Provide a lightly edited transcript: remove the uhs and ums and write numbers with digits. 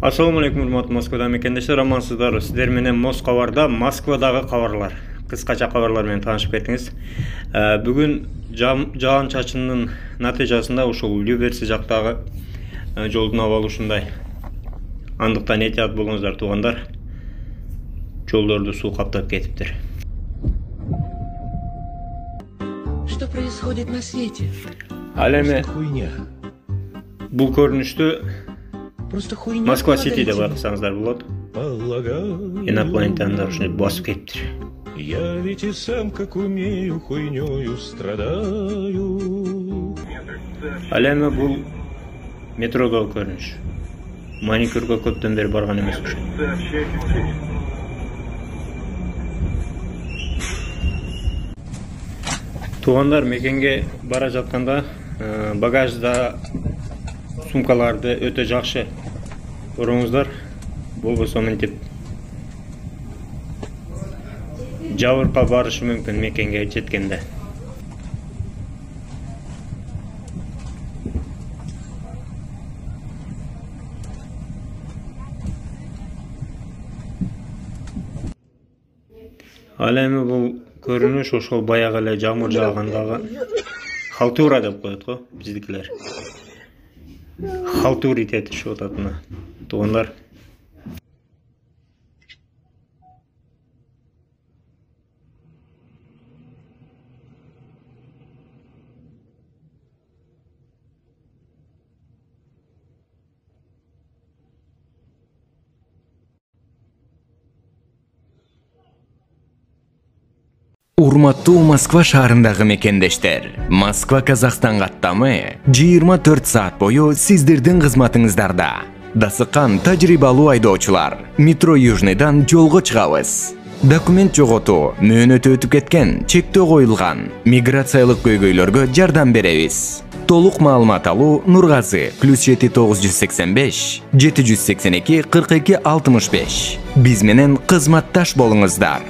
Assalamu алейкум, урматтуу Москвада мекендештер, амансыздар. Сиздер менен Москвада, Москвадагы кабарлар, кыскача кабарлар менен таанышып кеттиңиз. Бүгүн жаан чачынын натыйжасында ушул Люберцы жактагы жолдун абалы ушундай. Андыктан этият болуңуздар туугандар. Жолдорду суу каптап кетиптир. Что происходит на свете? Ал эми бул көрүнүштү Москва Сити деп атасаңыздар болот. Инопланетяндар ушуну басып кетиптир. Я ведь и сам, как умею, хуйнёю страдаю. Ал эми бул метродогу көрүнүш. Маникюрга көптөн бери барган эмес ушул. Туугандар, мекенге бара жатканда багажда сумкаларды өтө жакшы көрүңүздөр. Болбосо мынтип жабыркап барышы мүмкүн мекенге жеткенде. Ал эми бул көрүнүш ошол баягы эле жамыр жаагандагы халтура деп коет го биздикилер. Халтурить этишип атат мына туугандар. Урматтуу Москва шаарындагы мекендештер, Москва Казакстан каттамы 24 саат бою сиздердин кызматыңыздарда. Дасыккан тажрыйбалуу айдоочулар, метро Южныйдан жолго чыгабыз. Документ жоготуу, мөөнөтү өтүп кеткен, чектөө коюлган, миграциялык көйгөйлөргө жардам беребиз. Толук маалымат алуу Нургазы +7 985 782 42 65. Биз менен кызматташ болуңуздар.